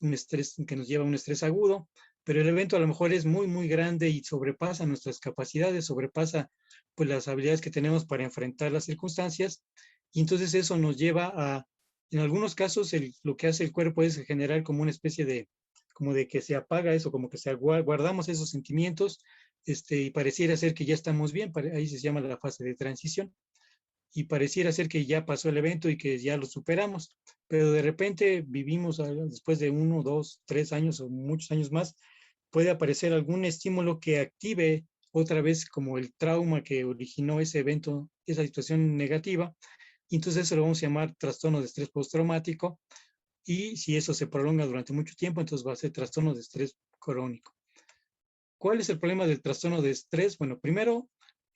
un estrés que nos lleva a un estrés agudo, pero el evento a lo mejor es muy grande y sobrepasa nuestras capacidades, sobrepasa pues las habilidades que tenemos para enfrentar las circunstancias, y entonces eso nos lleva a, en algunos casos, lo que hace el cuerpo es generar como una especie de, como de que se apaga eso, como que se guardamos esos sentimientos, y pareciera ser que ya estamos bien, ahí se llama la fase de transición y pareciera ser que ya pasó el evento y que ya lo superamos, pero de repente vivimos después de 1, 2, 3 años o muchos años más, puede aparecer algún estímulo que active otra vez como el trauma que originó ese evento, esa situación negativa, y entonces eso lo vamos a llamar trastorno de estrés postraumático, y si eso se prolonga durante mucho tiempo, entonces va a ser trastorno de estrés crónico. ¿Cuál es el problema del trastorno de estrés? Bueno, primero,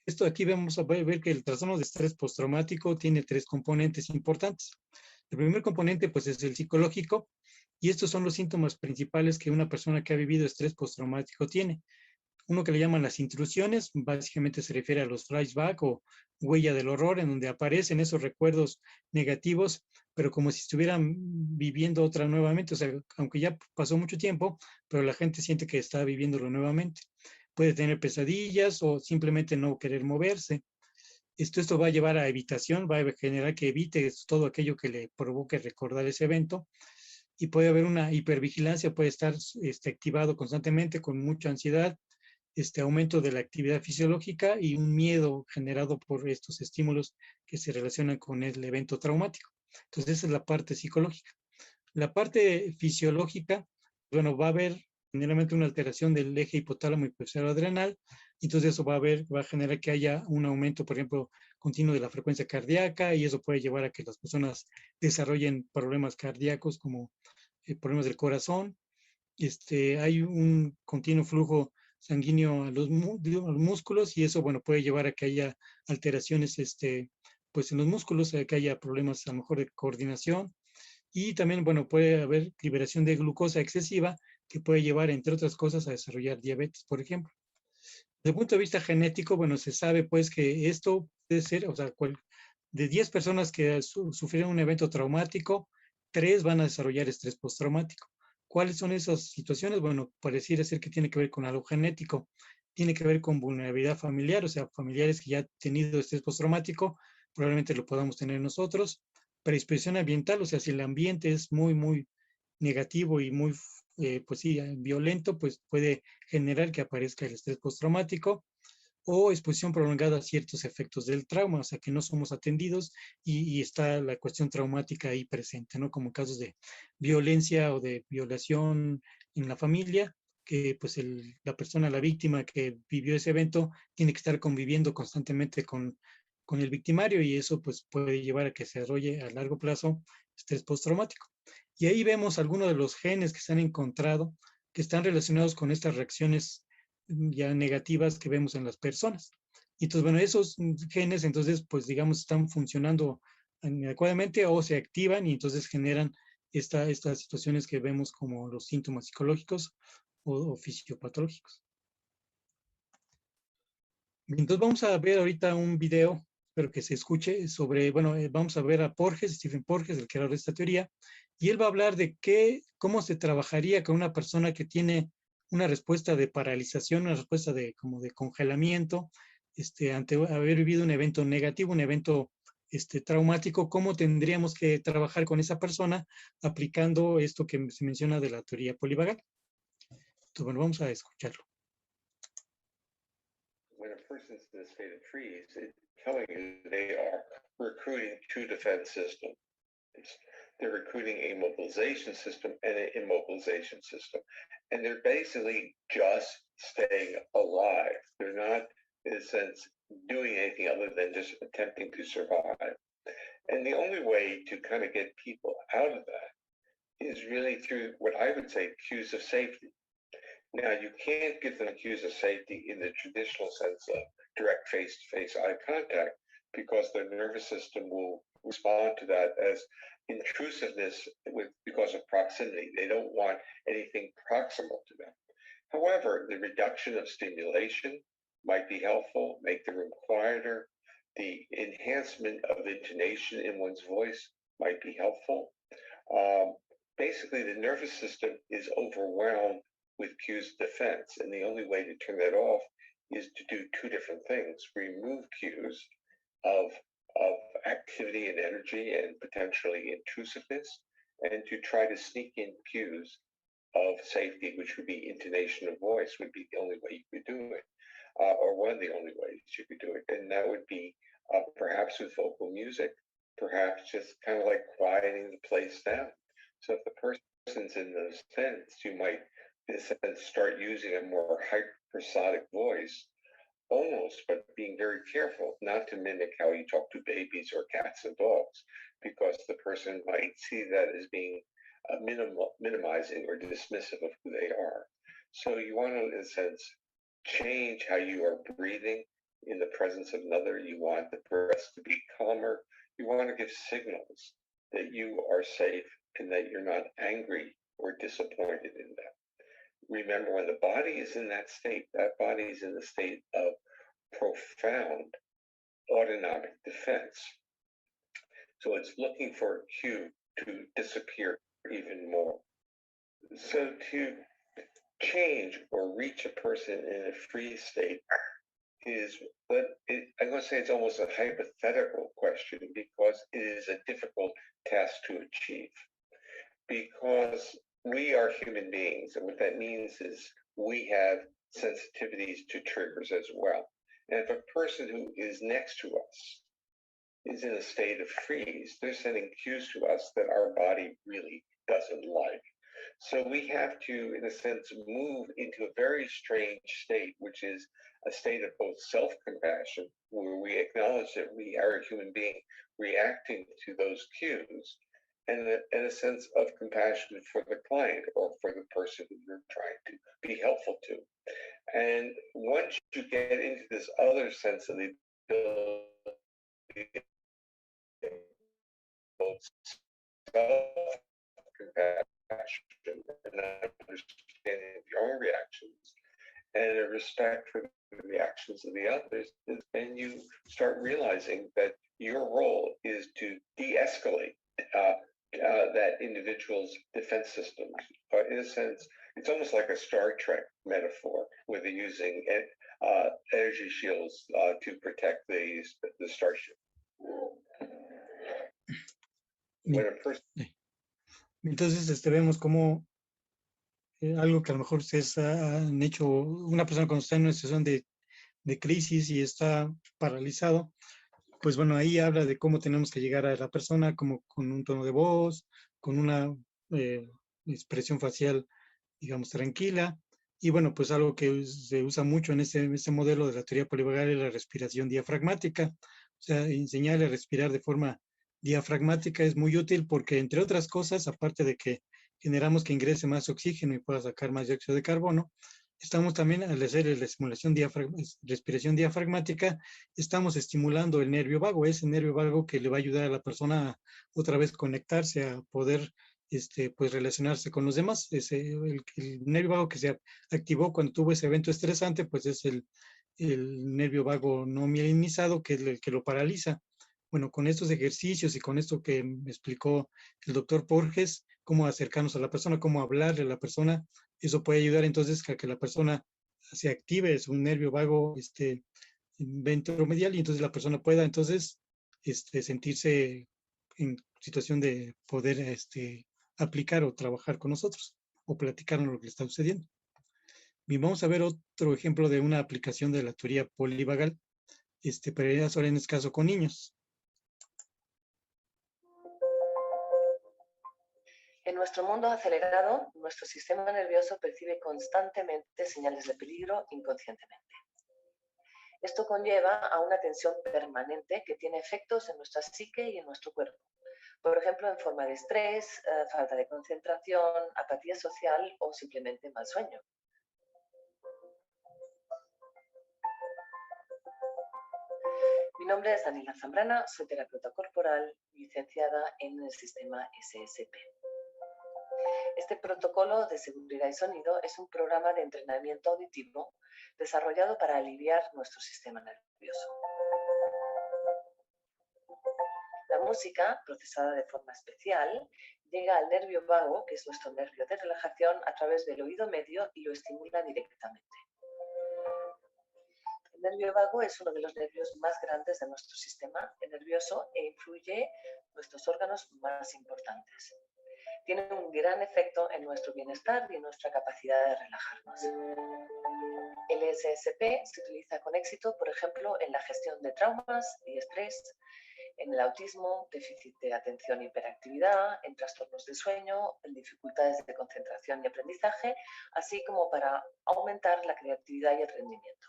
esto aquí vamos a ver que el trastorno de estrés postraumático tiene 3 componentes importantes. El primer componente, pues, es el psicológico, y estos son los síntomas principales que una persona que ha vivido estrés postraumático tiene. Uno que le llaman las intrusiones, básicamente se refiere a los flashbacks o huella del horror, en donde aparecen esos recuerdos negativos, pero como si estuvieran viviendo otra nuevamente, o sea, aunque ya pasó mucho tiempo, pero la gente siente que está viviéndolo nuevamente. Puede tener pesadillas o simplemente no querer moverse. Esto va a llevar a evitación, va a generar que evite todo aquello que le provoque recordar ese evento, y puede haber una hipervigilancia, puede estar activado constantemente con mucha ansiedad, aumento de la actividad fisiológica y un miedo generado por estos estímulos que se relacionan con el evento traumático. Entonces, esa es la parte psicológica. La parte fisiológica, bueno, va a haber generalmente una alteración del eje hipotálamo hipocéfalo adrenal, entonces eso va a generar que haya un aumento, por ejemplo, continuo de la frecuencia cardíaca, y eso puede llevar a que las personas desarrollen problemas cardíacos como problemas del corazón. Hay un continuo flujo sanguíneo a los músculos, y eso, bueno, puede llevar a que haya alteraciones, pues en los músculos, a que haya problemas a lo mejor de coordinación, y también, bueno, puede haber liberación de glucosa excesiva que puede llevar, entre otras cosas, a desarrollar diabetes, por ejemplo. Desde el punto de vista genético, bueno, se sabe pues que esto puede ser, o sea, de 10 personas que sufrieron un evento traumático, 3 van a desarrollar estrés postraumático. ¿Cuáles son esas situaciones? Bueno, pareciera ser que tiene que ver con algo genético, tiene que ver con vulnerabilidad familiar, o sea, familiares que ya han tenido estrés postraumático, probablemente lo podamos tener nosotros. Predisposición ambiental, o sea, si el ambiente es muy negativo y muy, pues sí, violento, pues puede generar que aparezca el estrés postraumático, o exposición prolongada a ciertos efectos del trauma, o sea, que no somos atendidos, y está la cuestión traumática ahí presente, ¿no? Como casos de violencia o de violación en la familia, que pues la persona, la víctima que vivió ese evento, tiene que estar conviviendo constantemente con el victimario, y eso pues puede llevar a que se desarrolle a largo plazo estrés postraumático. Y ahí vemos algunos de los genes que se han encontrado que están relacionados con estas reacciones ya negativas que vemos en las personas. Y entonces, bueno, esos genes, entonces, pues digamos, están funcionando adecuadamente o se activan, y entonces generan estas situaciones que vemos como los síntomas psicológicos o fisiopatológicos. Entonces vamos a ver ahorita un video, espero que se escuche, sobre, bueno, vamos a ver a Porges, Stephen Porges, el creador de esta teoría, y él va a hablar de cómo se trabajaría con una persona que tiene una respuesta de paralización, una respuesta de como de congelamiento, ante haber vivido un evento negativo, un evento traumático, cómo tendríamos que trabajar con esa persona aplicando esto que se menciona de la teoría polivagal. Entonces, bueno, vamos a escucharlo. When a person's in a state of freeze, it's telling you they are recruiting two defense systems. They're recruiting a mobilization system and an immobilization system. And they're basically just staying alive. They're not, in a sense, doing anything other than just attempting to survive. And the only way to kind of get people out of that is really through what I would say cues of safety. Now, you can't give them cues of safety in the traditional sense of direct face-to-face eye contact because their nervous system will respond to that as intrusiveness because of proximity. They don't want anything proximal to them. However, the reduction of stimulation might be helpful, make the room quieter. The enhancement of intonation in one's voice might be helpful. Basically, the nervous system is overwhelmed with cues defense, and the only way to turn that off is to do two different things: remove cues of activity and energy and potentially intrusiveness, and to try to sneak in cues of safety, which would be intonation of voice, would be the only way you could do it, or one of the only ways you could do it. And that would be perhaps with vocal music, perhaps just kind of like quieting the place down. So if the person's in those sense, you might, in a sense, start using a more hypersonic voice, almost, but being very careful not to mimic how you talk to babies or cats and dogs, because the person might see that as being minimizing or dismissive of who they are. So you want to, in a sense, change how you are breathing in the presence of another. You want the breath to be calmer. You want to give signals that you are safe and that you're not angry or disappointed in them. Remember, when the body is in that state, that body is in the state of profound autonomic defense. So it's looking for a cue to disappear even more. So to change or reach a person in a free state is, I'm going to say it's almost a hypothetical question, because it is a difficult task to achieve. Because we are human beings, and what that means is we have sensitivities to triggers as well. And if a person who is next to us is in a state of freeze, they're sending cues to us that our body really doesn't like. So we have to, in a sense, move into a very strange state, which is a state of both self-compassion, where we acknowledge that we are a human being reacting to those cues, and a sense of compassion for the client or for the person who you're trying to be helpful to. And once you get into this other sense of the ability of self-compassion and understanding of your own reactions and a respect for the reactions of the others, and you start realizing that your role is to de-escalate that individual's defense systems. In a sense, it's almost like a Star Trek metaphor, where they're using energy shields to protect the starship. When a person... Entonces, vemos cómo algo que a lo mejor ustedes han hecho, una persona cuando está en una situación de crisis y está paralizado, pues bueno, ahí habla de cómo tenemos que llegar a la persona, como con un tono de voz, con una expresión facial, digamos, tranquila. Y bueno, pues algo que se usa mucho en este modelo de la teoría polivagal es la respiración diafragmática. O sea, enseñarle a respirar de forma diafragmática es muy útil porque, entre otras cosas, aparte de que generamos que ingrese más oxígeno y pueda sacar más dióxido de carbono, estamos también, al hacer la estimulación respiración diafragmática, estamos estimulando el nervio vago, ese nervio vago que le va a ayudar a la persona a otra vez conectarse, a poder pues relacionarse con los demás. El nervio vago que se activó cuando tuvo ese evento estresante, pues es el nervio vago no mielinizado, que es el que lo paraliza. Bueno, con estos ejercicios y con esto que me explicó el doctor Porges, cómo acercarnos a la persona, cómo hablarle a la persona, eso puede ayudar entonces a que la persona se active su nervio vago ventromedial, y entonces la persona pueda entonces sentirse en situación de poder aplicar o trabajar con nosotros o platicarnos lo que le está sucediendo. Bien, vamos a ver otro ejemplo de una aplicación de la teoría polivagal, pero es ahora en este caso con niños. En nuestro mundo acelerado, nuestro sistema nervioso percibe constantemente señales de peligro inconscientemente. Esto conlleva a una tensión permanente que tiene efectos en nuestra psique y en nuestro cuerpo. Por ejemplo, en forma de estrés, falta de concentración, apatía social o simplemente mal sueño. Mi nombre es Daniela Zambrana, soy terapeuta corporal, licenciada en el sistema SSP. Este protocolo de seguridad y sonido es un programa de entrenamiento auditivo desarrollado para aliviar nuestro sistema nervioso. La música, procesada de forma especial, llega al nervio vago, que es nuestro nervio de relajación, a través del oído medio y lo estimula directamente. El nervio vago es uno de los nervios más grandes de nuestro sistema nervioso e influye en nuestros órganos más importantes. Tiene un gran efecto en nuestro bienestar y en nuestra capacidad de relajarnos. El SSP se utiliza con éxito, por ejemplo, en la gestión de traumas y estrés, en el autismo, déficit de atención y hiperactividad, en trastornos de sueño, en dificultades de concentración y aprendizaje, así como para aumentar la creatividad y el rendimiento.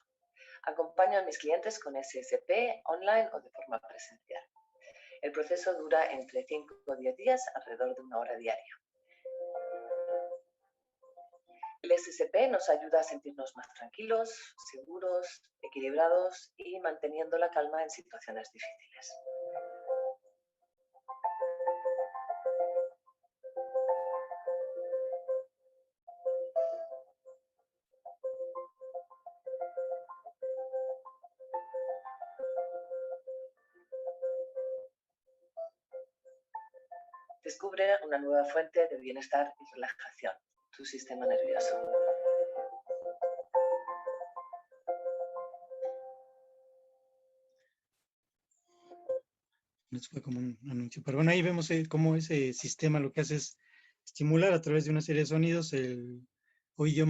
Acompaño a mis clientes con SSP online o de forma presencial. El proceso dura entre 5 o 10 días, alrededor de 1 hora diaria. El SSP nos ayuda a sentirnos más tranquilos, seguros, equilibrados y manteniendo la calma en situaciones difíciles. Descubre una nueva fuente de bienestar y relajación, tu sistema nervioso. Eso fue como un anuncio. Pero bueno, ahí vemos cómo ese sistema lo que hace es estimular a través de una serie de sonidos el oído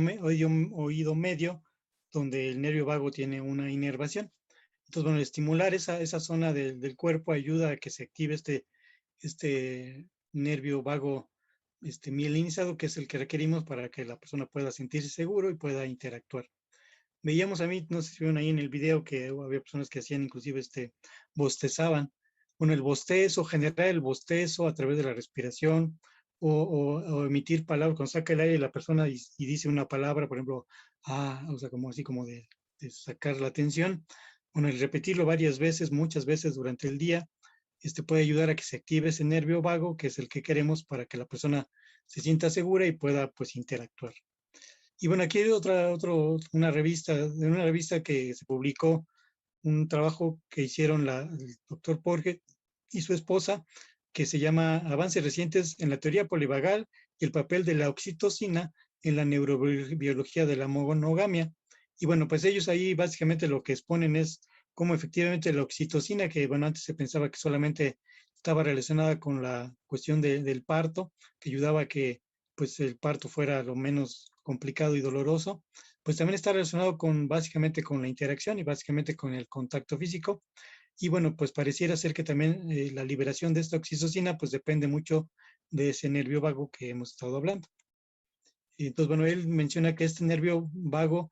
medio, donde el nervio vago tiene una inervación. Entonces, bueno, estimular esa zona del cuerpo ayuda a que se active este nervio vago mielinizado, que es el que requerimos para que la persona pueda sentirse seguro y pueda interactuar. Veíamos a mí, no sé si vieron ahí en el video, que había personas que hacían inclusive bostezaban. Bueno, el bostezo, generar el bostezo a través de la respiración o emitir palabras, cuando saca el aire la persona y dice una palabra, por ejemplo, o sea, como así como de sacar la atención. Bueno, el repetirlo varias veces, muchas veces durante el día, puede ayudar a que se active ese nervio vago, que es el que queremos para que la persona se sienta segura y pueda, pues, interactuar. Y bueno, aquí hay una revista que se publicó un trabajo que hicieron el doctor Porge y su esposa, que se llama Avances recientes en la teoría polivagal y el papel de la oxitocina en la neurobiología de la monogamia. Y bueno, pues ellos ahí básicamente lo que exponen es cómo efectivamente la oxitocina, que bueno, antes se pensaba que solamente estaba relacionada con la cuestión del parto, que ayudaba a que pues el parto fuera lo menos complicado y doloroso, pues también está relacionado básicamente con la interacción y básicamente con el contacto físico. Y bueno, pues pareciera ser que también la liberación de esta oxitocina pues depende mucho de ese nervio vago que hemos estado hablando. Y entonces, bueno, él menciona que este nervio vago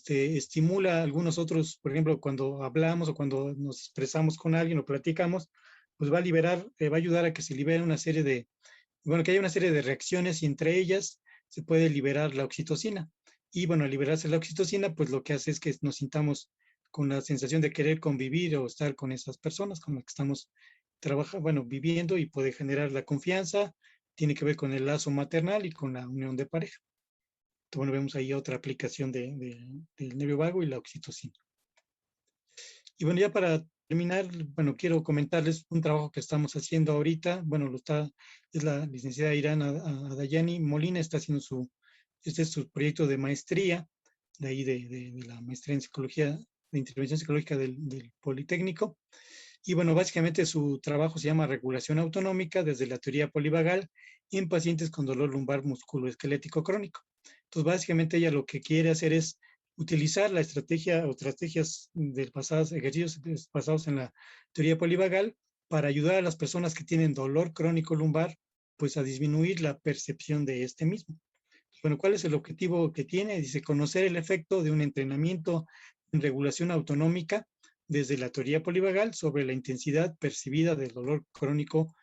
estimula algunos otros, por ejemplo, cuando hablamos o cuando nos expresamos con alguien o platicamos, pues va a ayudar a que se libere una serie que haya una serie de reacciones y entre ellas se puede liberar la oxitocina. Y bueno, al liberarse la oxitocina, pues lo que hace es que nos sintamos con la sensación de querer convivir o estar con esas personas con las que estamos viviendo y puede generar la confianza, tiene que ver con el lazo maternal y con la unión de pareja. Entonces, bueno, vemos ahí otra aplicación del nervio vago y la oxitocina. Y bueno, ya para terminar, bueno, quiero comentarles un trabajo que estamos haciendo ahorita. Bueno, es la licenciada Irán Adayani Molina, está haciendo este es su proyecto de maestría, de ahí de la maestría en psicología, de intervención psicológica del Politécnico. Y bueno, básicamente su trabajo se llama regulación autonómica desde la teoría polivagal en pacientes con dolor lumbar musculoesquelético crónico. Entonces, básicamente ella lo que quiere hacer es utilizar la estrategia o estrategias ejercicios basados en la teoría polivagal para ayudar a las personas que tienen dolor crónico lumbar, pues a disminuir la percepción de este mismo. Bueno, ¿cuál es el objetivo que tiene? Dice, conocer el efecto de un entrenamiento en regulación autonómica desde la teoría polivagal sobre la intensidad percibida del dolor crónico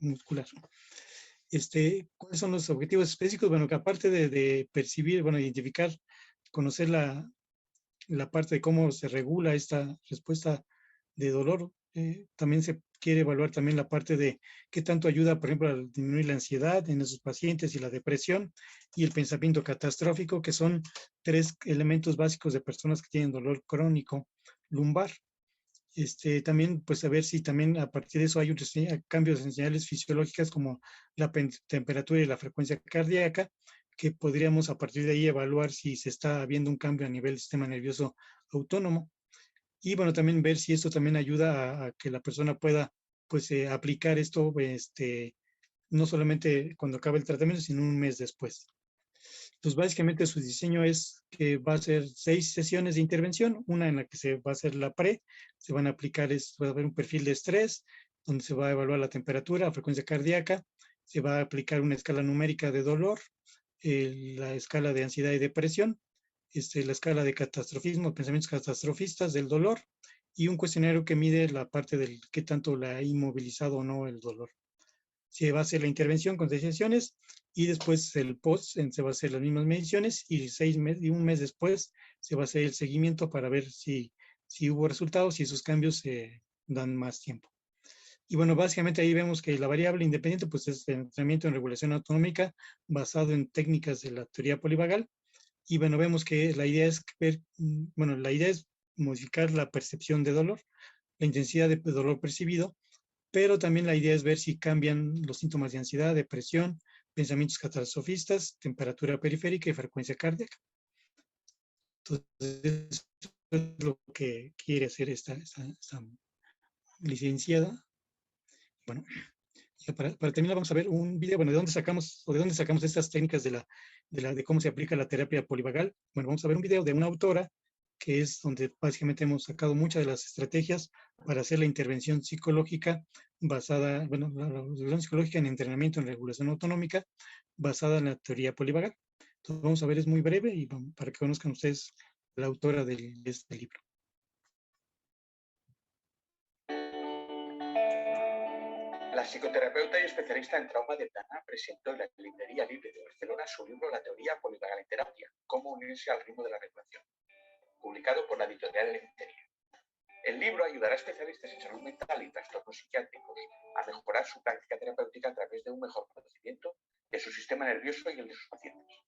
muscular. ¿Cuáles son los objetivos específicos? Bueno, que aparte de percibir, identificar conocer la parte de cómo se regula esta respuesta de dolor. También se quiere evaluar también la parte de qué tanto ayuda, por ejemplo, a disminuir la ansiedad en esos pacientes y la depresión y el pensamiento catastrófico, que son 3 elementos básicos de personas que tienen dolor crónico lumbar. También, pues, a ver si también a partir de eso hay cambios en señales fisiológicas como la temperatura y la frecuencia cardíaca, que podríamos a partir de ahí evaluar si se está viendo un cambio a nivel del sistema nervioso autónomo. Y bueno, también ver si esto también ayuda a que la persona pueda, pues, aplicar esto, no solamente cuando acabe el tratamiento, sino un mes después. Entonces, básicamente su diseño es que va a ser 6 sesiones de intervención, una en la que se va a hacer la se van a aplicar, va a haber un perfil de estrés, donde se va a evaluar la temperatura, la frecuencia cardíaca, se va a aplicar una escala numérica de dolor, la escala de ansiedad y depresión, la escala de catastrofismo, pensamientos catastrofistas del dolor, y un cuestionario que mide la parte del qué tanto la ha inmovilizado o no el dolor. Se va a hacer la intervención con 6 sesiones y después el post se va a hacer las mismas mediciones y un mes después se va a hacer el seguimiento para ver si hubo resultados y esos cambios se dan más tiempo. Y bueno, básicamente ahí vemos que la variable independiente pues es el entrenamiento en regulación autonómica basado en técnicas de la teoría polivagal. Y bueno, vemos que la idea es la idea es modificar la percepción de dolor, la intensidad de dolor percibido, pero también la idea es ver si cambian los síntomas de ansiedad, depresión, pensamientos catastrofistas, temperatura periférica y frecuencia cardíaca. Entonces, eso es lo que quiere hacer esta licenciada. Bueno, ya para terminar vamos a ver un video, bueno, de dónde sacamos estas técnicas de cómo se aplica la terapia polivagal. Bueno, vamos a ver un video de una autora que es donde básicamente hemos sacado muchas de las estrategias para hacer la intervención psicológica la intervención psicológica en entrenamiento en regulación autonómica basada en la teoría polivagal. Entonces vamos a ver, es muy breve y para que conozcan ustedes la autora de este libro. La psicoterapeuta y especialista en trauma de Dana presentó en la Librería Libre de Barcelona su libro La teoría polivagal en terapia, cómo unirse al ritmo de la regulación, publicado por la editorial Eleftheria. El libro ayudará a especialistas en salud mental y trastornos psiquiátricos a mejorar su práctica terapéutica a través de un mejor conocimiento de su sistema nervioso y el de sus pacientes.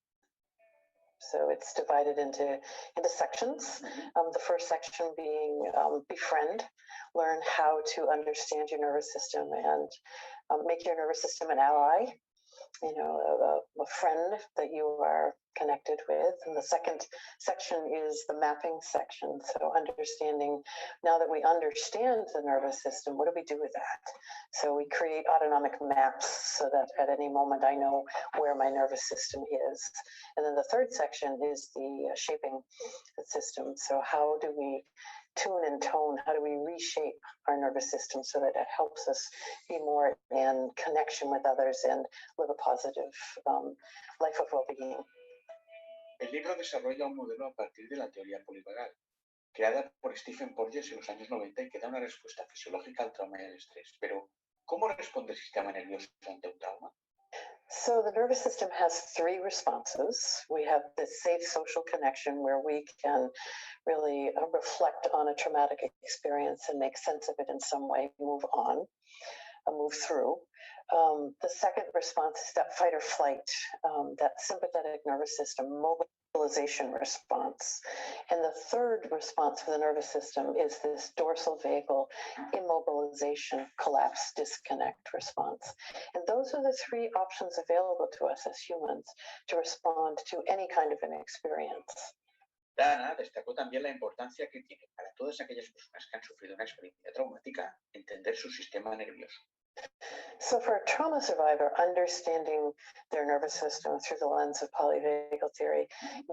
So it's divided into sections. The first section being befriend, learn how to understand your nervous system and make your nervous system an ally, a friend that you are connected with. And the second section is the mapping section. So understanding, now that we understand the nervous system, what do we do with that? So we create autonomic maps so that at any moment I know where my nervous system is. And then the third section is the shaping the system. So how do we tune and tone? How do we reshape our nervous system so that it helps us be more in connection with others and live a positive life of well-being? El libro desarrolla un modelo a partir de la teoría polivagal, creada por Stephen Porges en los años 90 y que da una respuesta fisiológica al trauma y al estrés. Pero, ¿cómo responde el sistema nervioso ante un trauma? So the nervous system has 3 responses. We have the safe social connection where we can really reflect on a traumatic experience and make sense of it in some way, move on, move through. The second response is that fight or flight, that sympathetic nervous system mobilization response. And the third response for the nervous system is this dorsal vagal immobilization, collapse, disconnect response. And those are the 3 options available to us as humans to respond to any kind of an experience. Dana destacó también la importancia que tiene para todas aquellas personas que han sufrido una experiencia traumática entender su sistema nervioso. So for a trauma survivor, understanding their nervous system through the lens of polyvagal theory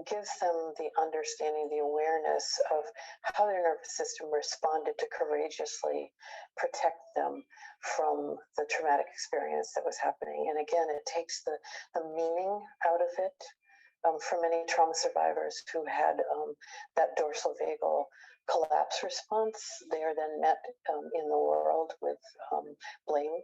gives them the understanding, the awareness of how their nervous system responded to courageously protect them from the traumatic experience that was happening. And again, it takes the meaning out of it. For many trauma survivors who had that dorsal vagal collapse response, they are then met in the world with blame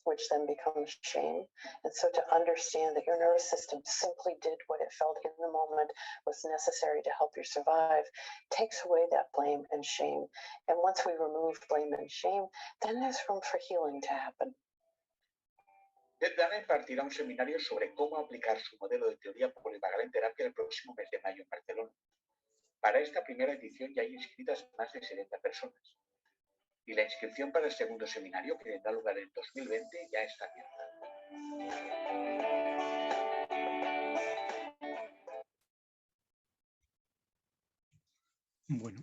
which then becomes shame. And so to understand that your nervous system simply did what it felt in the moment was necessary to help you survive takes away that blame and shame. And once we remove blame and shame, then there's room for healing to happen. Dana impartirá un seminario sobre cómo aplicar su modelo de teoría polivagal en terapia el próximo mes de mayo en Barcelona. Para esta primera edición ya hay inscritas más de 70 personas. Y la inscripción para el segundo seminario, que tendrá lugar en 2020, ya está abierta. Bueno,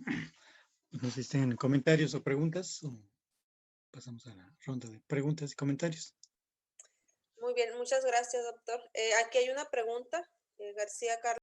no sé si tienen comentarios o preguntas, o pasamos a la ronda de preguntas y comentarios. Muy bien, muchas gracias, doctor. Aquí hay una pregunta, García Carlos.